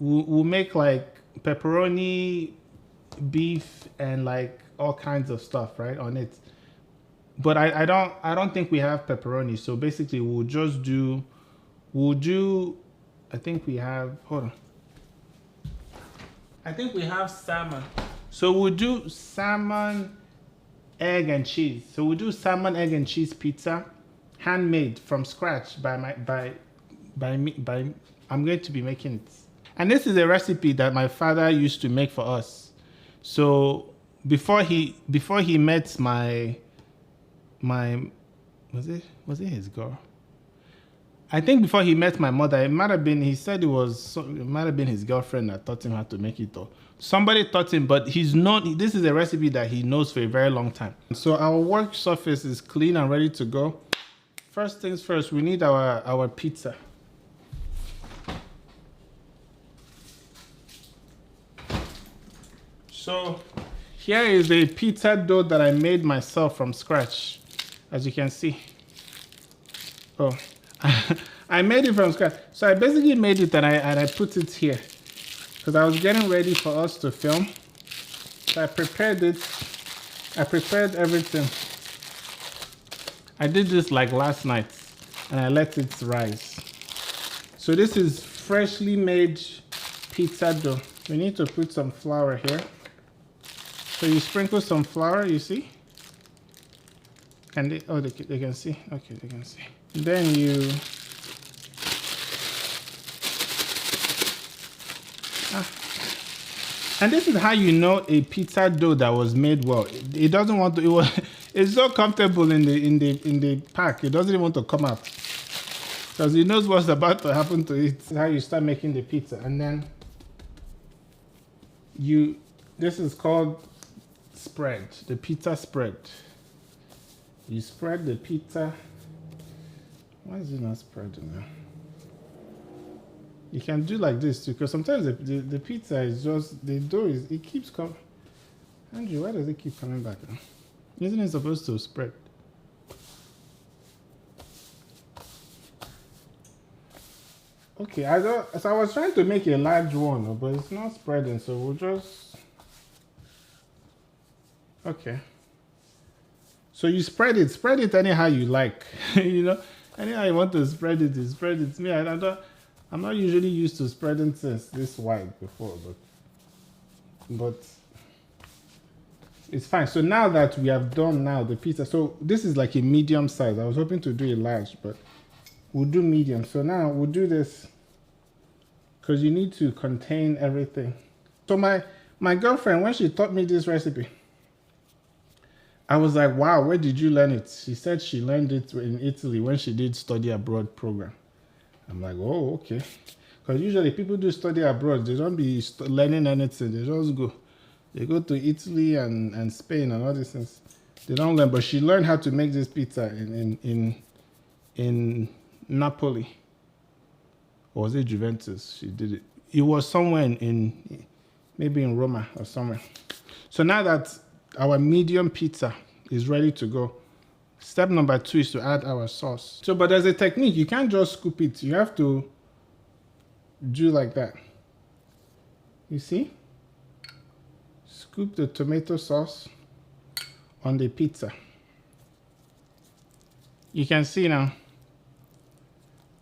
we'll make like pepperoni, beef, and like all kinds of stuff, right, on it. But I don't think we have pepperoni. So basically we'll do I think we have hold on. I think we have salmon. So we'll do salmon, egg, and cheese. So we'll do salmon, egg, and cheese pizza, handmade from scratch by me. I'm going to be making it. And this is a recipe that my father used to make for us. So before he met my was it his girl? I think before he met my mother, it might have been, he said it might have been his girlfriend that taught him how to make it, or somebody taught him, but this is a recipe that he knows for a very long time. So our work surface is clean and ready to go. First things first, we need our pizza. So here is a pizza dough that I made myself from scratch, as you can see. Oh. I made it from scratch. So I basically made it and I put it here because I was getting ready for us to film. So I prepared it. I prepared everything. I did this like last night and I let it rise. So this is freshly made pizza dough. We need to put some flour here. So you sprinkle some flour, you see? Can they? Oh, they can see. Okay, they can see. Then you and this is how you know a pizza dough that was made well. It doesn't want to. It's so comfortable in the pack. It doesn't even want to come out because it knows what's about to happen to it. This is how you start making the pizza, and then this is called spread. The pizza spread. You spread the pizza. Why is it not spreading now? You can do like this too, because sometimes the pizza is just, the dough it keeps coming. Andrew, why does it keep coming back now? Isn't it supposed to spread? Okay, so I was trying to make a large one, but it's not spreading, so we'll just, okay. So you spread it anyhow you like, you know. Anyhow you want to spread it, you spread it. Me, I'm not usually used to spreading things this wide before, but it's fine. So now that we have done the pizza, so this is like a medium size. I was hoping to do a large, but we'll do medium. So now we'll do this because you need to contain everything. So my girlfriend, when she taught me this recipe, I was like, wow, where did you learn it? She said she learned it in Italy when she did study abroad program. I'm like, oh, okay. Because usually people do study abroad. They don't be learning anything. They just go. They go to Italy and Spain and all these things. They don't learn. But she learned how to make this pizza in Napoli. Or was it Juventus? She did it. It was somewhere maybe in Roma or somewhere. So now that our medium pizza is ready to go, step number 2 is to add our sauce. So, but there's a technique. You can't just scoop it. You have to do like that. You see? Scoop the tomato sauce on the pizza. You can see now,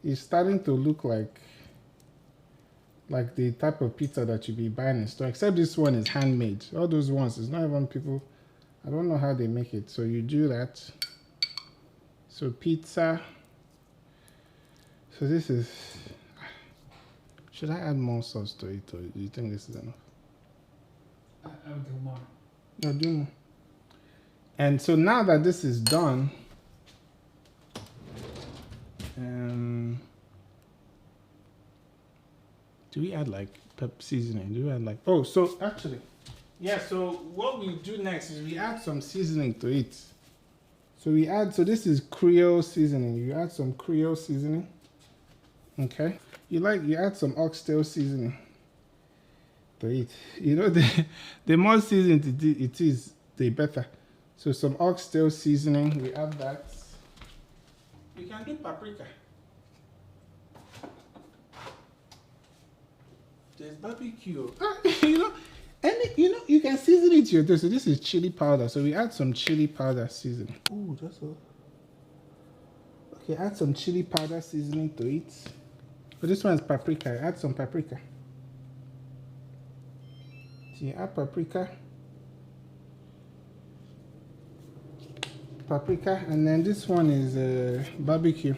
it's starting to look like the type of pizza that you be buying in store, except this one is handmade. All those ones, it's not even people, I don't know how they make it. So you do that. So pizza. So this is, should I add more sauce to it, or do you think this is enough? I'll do more. No, do more. And so now that this is done, do we add like pep seasoning? Do we add like, oh, so actually, yeah, so what we do next is we add some seasoning to it. So this is Creole seasoning. You add some Creole seasoning. Okay. You add some oxtail seasoning to it. You know, the more seasoned it is, the better. So some oxtail seasoning, we add that. You can do paprika. there's barbecue. You know, you can season it to your taste. So this is chili powder. So we add some chili powder seasoning. Ooh, that's all. Okay, add some chili powder seasoning to it. But this one is paprika. Add some paprika. So you add paprika. Paprika, and then this one is barbecue.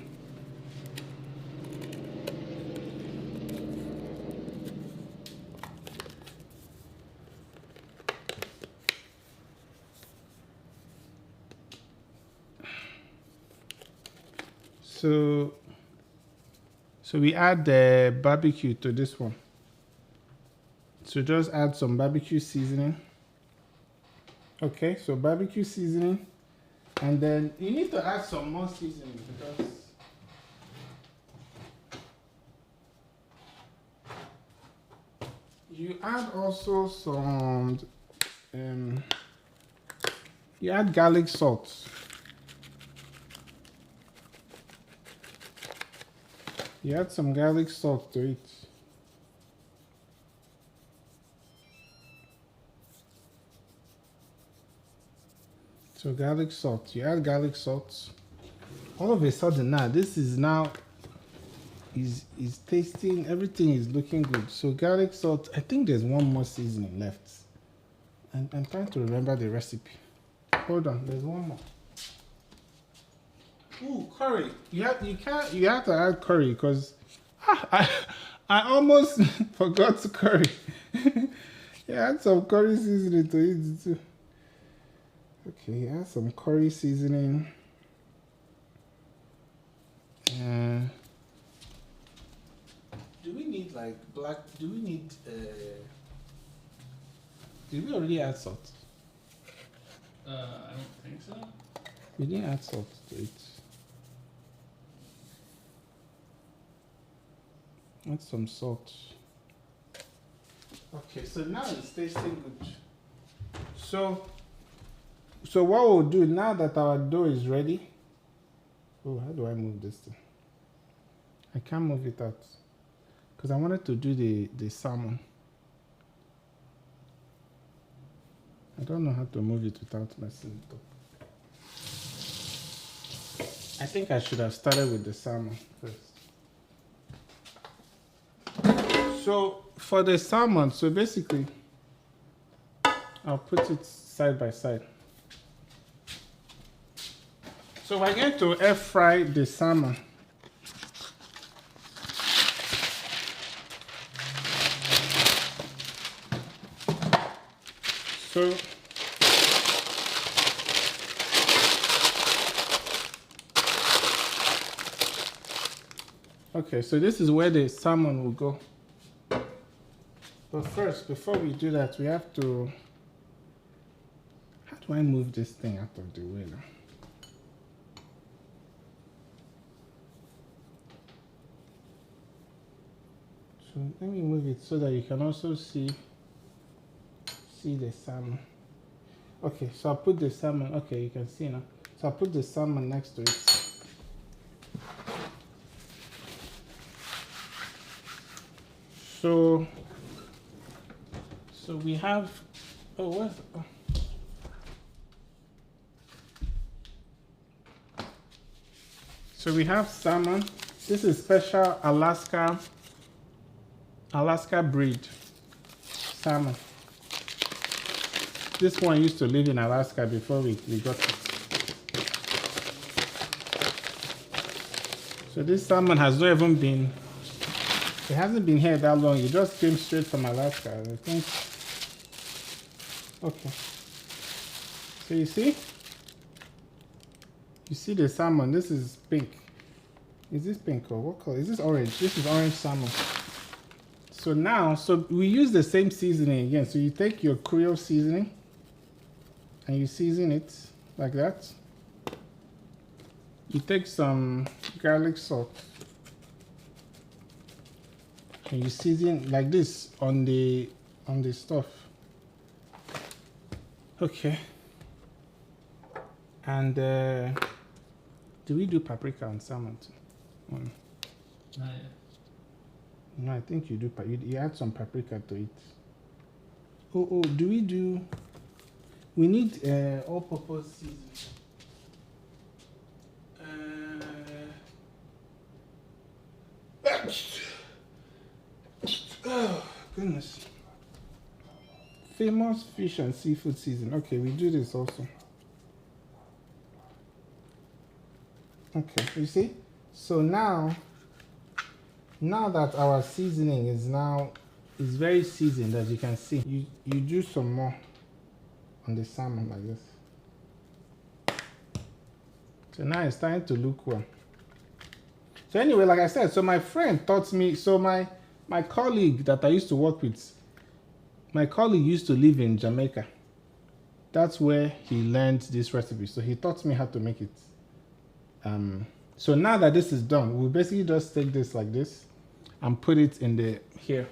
So we add the barbecue to this one. So just add some barbecue seasoning. Okay, so barbecue seasoning. And then you need to add some more seasoning because you add also some, you add garlic salt. You add some garlic salt to it. So garlic salt, you add garlic salt. All of a sudden now, this is now, is tasting, everything is looking good. So garlic salt, I think there's one more seasoning left. And I'm trying to remember the recipe. Hold on, there's one more. Ooh, curry. You have to add curry because I almost forgot curry. Yeah, add some curry seasoning to it too. Okay, add some curry seasoning. Do we need like black? Do we need? Did we already add salt? I don't think so. We didn't add salt to it. Add some salt. Okay, so now it's tasting good. So what we'll do now that our dough is ready. Oh, how do I move this thing? I can't move it out because I wanted to do the salmon. I don't know how to move it without messing it up. I think I should have started with the salmon first. So for the salmon, so basically, I'll put it side by side. So we're going to air fry the salmon. So okay, so this is where the salmon will go. But first, before we do that, we have to... How do I move this thing out of the way now? So let me move it so that you can also see the salmon. Okay, so I'll put the salmon. Okay, you can see now. So I'll put the salmon next to it. So we have, oh, what? Oh. So we have salmon. This is special Alaska breed salmon. This one used to live in Alaska before we got it. So this salmon has not even been, it hasn't been here that long. It just came straight from Alaska, I think. Okay. So you see the salmon. This is pink. Is this pink or what color? Is this orange? This is orange salmon. So now, we use the same seasoning again. So you take your Creole seasoning and you season it like that. You take some garlic salt and you season like this on the stuff. Okay. And do we do paprika on salmon too? Not yet. No, I think you do. You add some paprika to it. Oh, do we do? We need all-purpose seasoning. Oh goodness. Famous fish and seafood season. Okay, we do this also. Okay, you see? So now that our seasoning is very seasoned, as you can see, you do some more on the salmon like this. So now it's starting to look well. So anyway, like I said, so my friend taught me, so my colleague that I used to work with, my colleague used to live in Jamaica. That's where he learned this recipe. So he taught me how to make it. So now that this is done, we'll basically just take this like this and put it in here.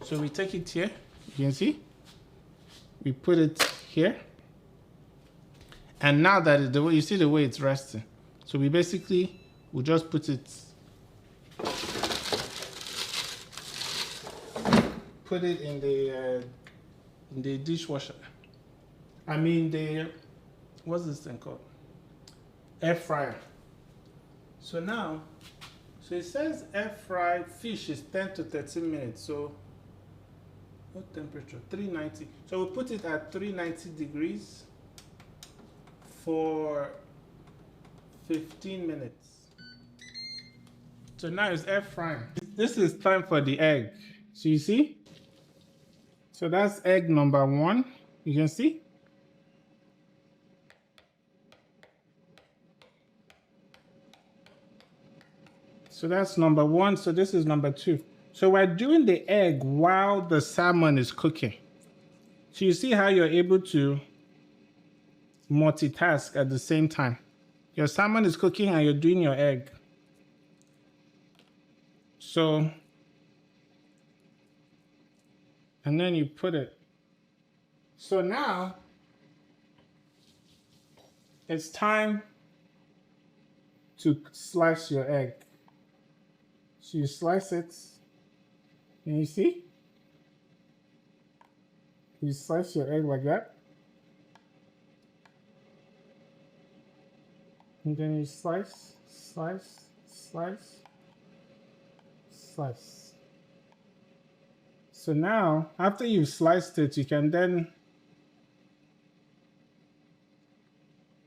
So we take it here, you can see. We put it here. And now that you see the way it's resting. So we basically will just put it in the dishwasher. I mean what's this thing called? Air fryer. So now, it says air fried fish is 10 to 13 minutes. So what temperature? 390. So we'll put it at 390 degrees for 15 minutes. So now it's air frying. This is time for the egg. So you see? So that's egg number 1. You can see? So that's number 1. So this is number 2. So we're doing the egg while the salmon is cooking. So you see how you're able to multitask at the same time. Your salmon is cooking and you're doing your egg. So, and then you put it. So now, it's time to slice your egg. So you slice it, and you see? You slice your egg like that. And then you slice, slice, slice, slice. So now, after you've sliced it, you can then,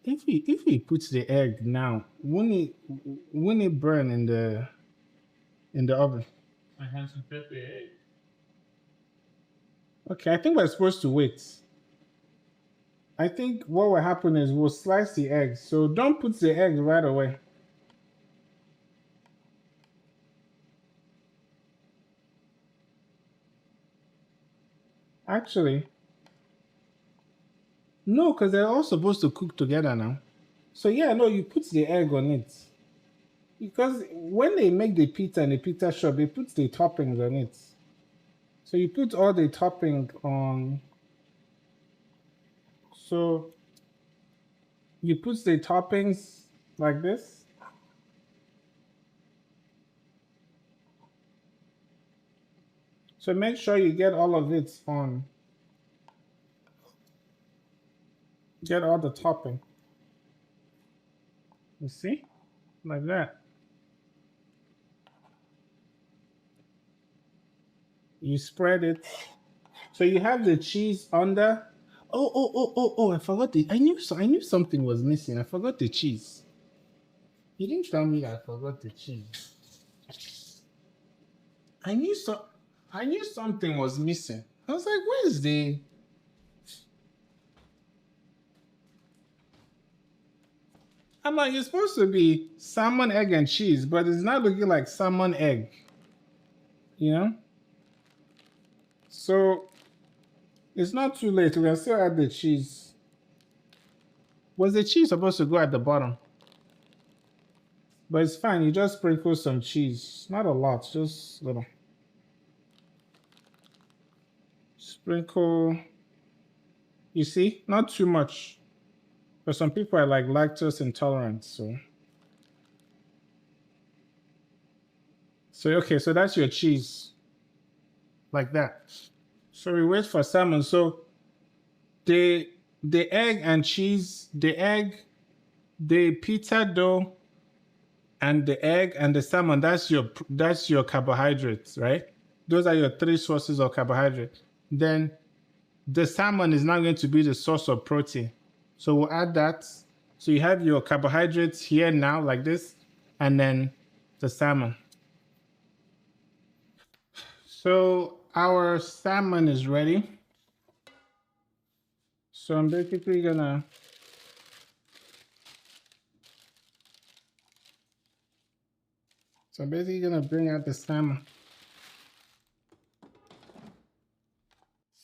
if we put the egg now, wouldn't it burn in the oven? I have some pepper egg. Okay, I think we're supposed to wait. I think what will happen is we'll slice the egg. So don't put the egg right away. Actually, no, because they're all supposed to cook together now. So yeah, no, you put the egg on it. Because when they make the pizza in the pizza shop, they put the toppings on it. So you put all the topping on. So you put the toppings like this. So make sure you get all of it on. Get all the topping. You see? Like that. You spread it. So you have the cheese under. Oh, I forgot I knew something was missing. I forgot the cheese. You didn't tell me that I forgot the cheese. I knew something was missing. I was like, where's the... I'm like, it's supposed to be salmon, egg, and cheese, but it's not looking like salmon, egg. You know? So, it's not too late. We can still add the cheese. Was the cheese supposed to go at the bottom? But it's fine. You just sprinkle some cheese. Not a lot, just a little. Sprinkle. You see? Not too much. But some people are like lactose intolerant, so So okay, so that's your cheese, like that. So we wait for salmon. So the egg and cheese, the egg, the pizza dough, and the egg and the salmon. That's your carbohydrates, right? Those are your three sources of carbohydrate. Then the salmon is now going to be the source of protein. So we'll add that. So you have your carbohydrates here now, like this, and then the salmon. So our salmon is ready. So I'm basically gonna bring out the salmon.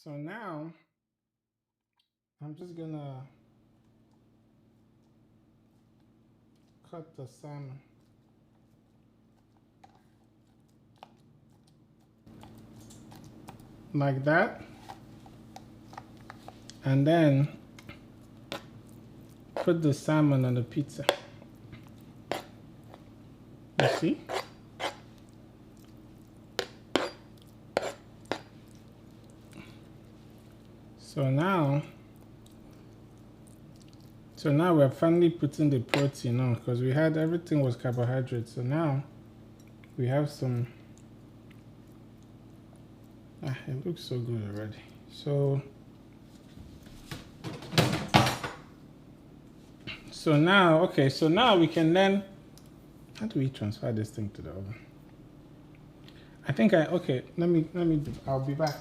So now I'm just gonna cut the salmon. Like that. And then put the salmon on the pizza. You see? So now we're finally putting the protein on, because we had everything was carbohydrate. So now we have some. It looks so good already. So now, okay, so now we can then, how do we transfer this thing to the oven? I'll be back.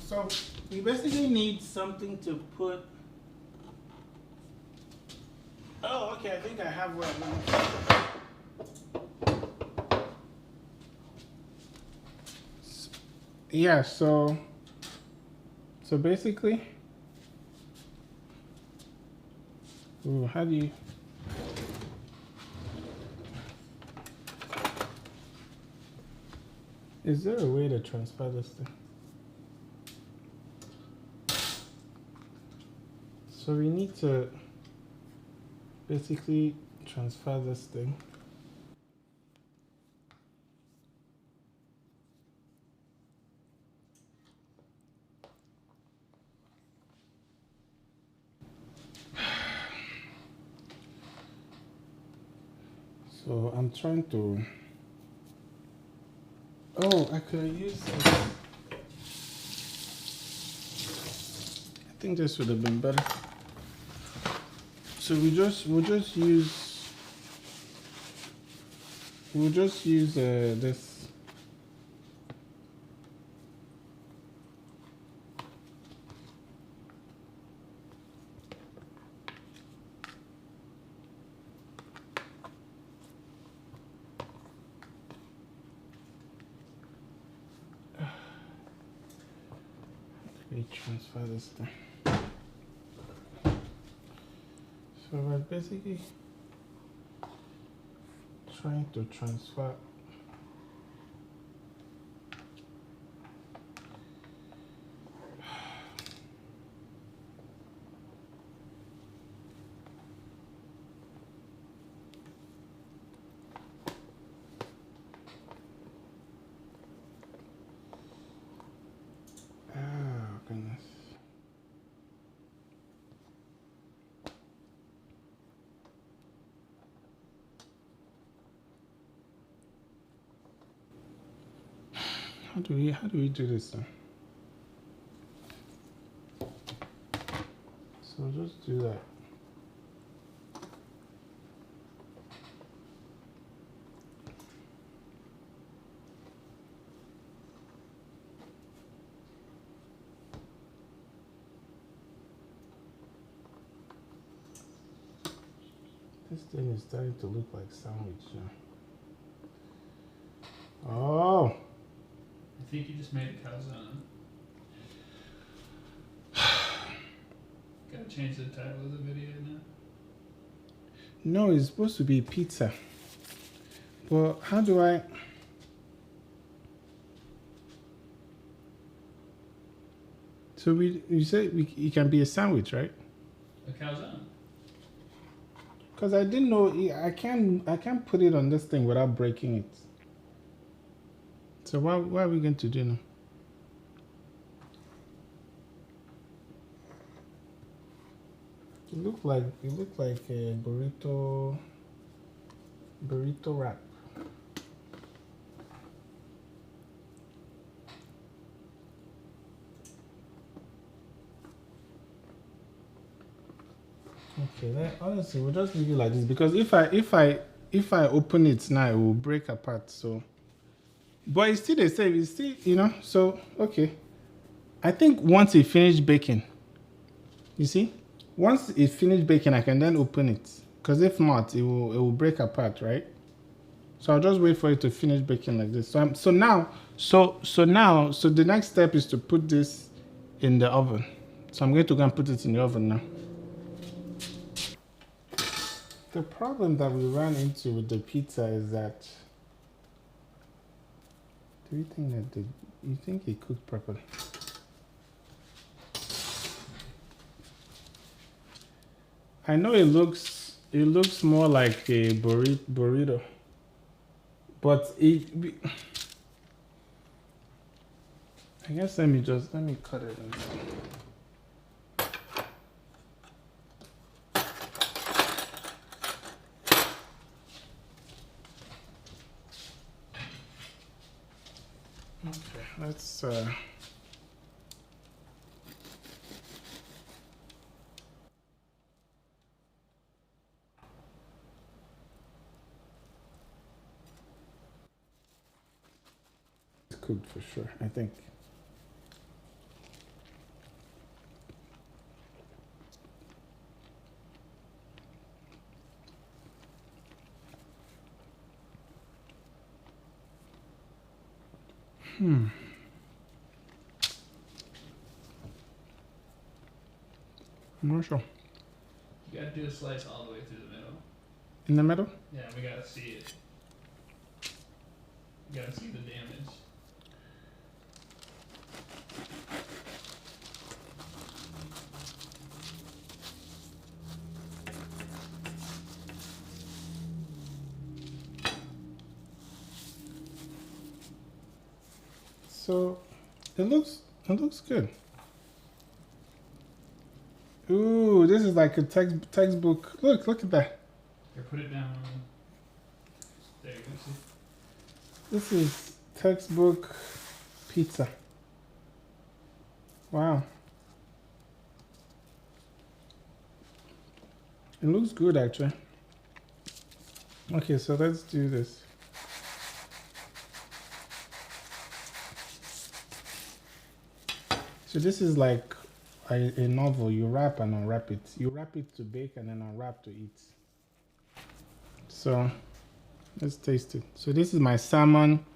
So we basically need something to put. Oh, okay, I think I have what I want. Yeah, so basically, ooh, how do you? Is there a way to transfer this thing? So we need to basically transfer this thing. So I'm trying to. Oh, I could use this. I think this would have been better. So we'll just use this. We transfer this thing. So we're basically trying to transfer. Oh goodness. How do we do this then? So just do that. This thing is starting to look like sandwich. Oh. I think you just made a calzone. Gotta change the title of the video now. No, it's supposed to be pizza. But how do I? So you said it can be a sandwich, right? A calzone. Because I didn't know I can't put it on this thing without breaking it. So what are we going to do now? It looked like a burrito wrap. Okay, honestly, we'll just leave it like this because if I open it now, it will break apart. So, but it's still the same. It's still, you know. So okay, I think once it finished baking, you see, once it finished baking, I can then open it. Because if not, it will break apart, right? So I'll just wait for it to finish baking like this. So now the next step is to put this in the oven. So I'm going to go and put it in the oven now. The problem that we ran into with the pizza is that, do you think that you think it cooked properly? I know it looks more like a burrito, but I guess let me cut it. Okay, let's it's cooked for sure, I think. I'm not sure. You gotta do a slice all the way through the middle. In the middle? Yeah, we gotta see it. You gotta see the damage. So it looks good. Ooh, this is like a textbook. Look at that. Here, put it down. There you go. See? This is textbook pizza. Wow. It looks good actually. Okay, so let's do this. So this is like a novel. You wrap and unwrap it. You wrap it to bake and then unwrap to eat. So let's taste it. So this is my salmon,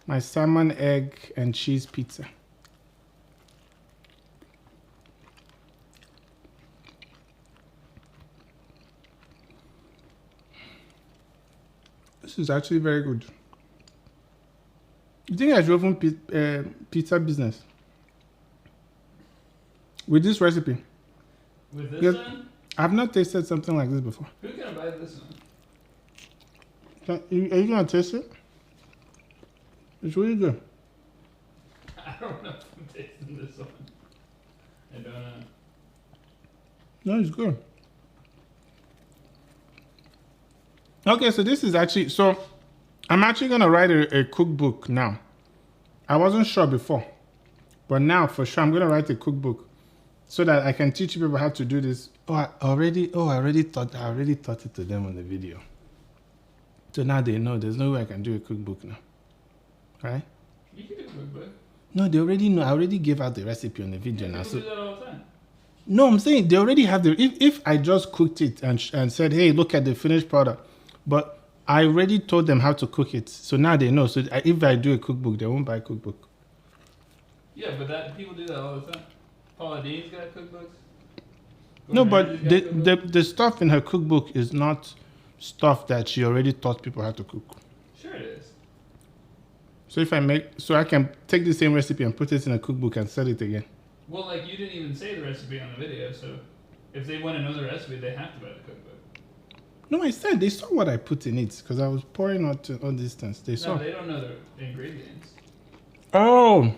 egg, and cheese pizza. This is actually very good. You think I should open pizza business with this recipe? With this one? I've not tasted something like this before. Who's gonna buy this one? Are you gonna taste it? It's really good. I don't know if I'm tasting this one. I don't know. No, it's good. Okay, so this is actually, so I'm actually gonna write a cookbook now. I wasn't sure before, but now for sure I'm gonna write a cookbook so that I can teach people how to do this. I already taught it to them on the video. So now they know there's no way I can do a cookbook now. Right? You can do a cookbook. No, they already know. I already gave out the recipe on the video now. People do that all the time. No, I'm saying they already have the. If I just cooked it and said, hey, look at the finished product, but I already told them how to cook it, so now they know. So if I do a cookbook, they won't buy a cookbook. Yeah, but people do that all the time. Paula Dean's got cookbooks. No, but the stuff in her cookbook is not stuff that she already taught people how to cook. Sure it is. So I can take the same recipe and put it in a cookbook and sell it again. Well, like you didn't even say the recipe on the video, so if they want to know the recipe, they have to buy the cookbook. No, I said they saw what I put in it because I was pouring out all these things. They saw. No, they don't know the ingredients. Oh.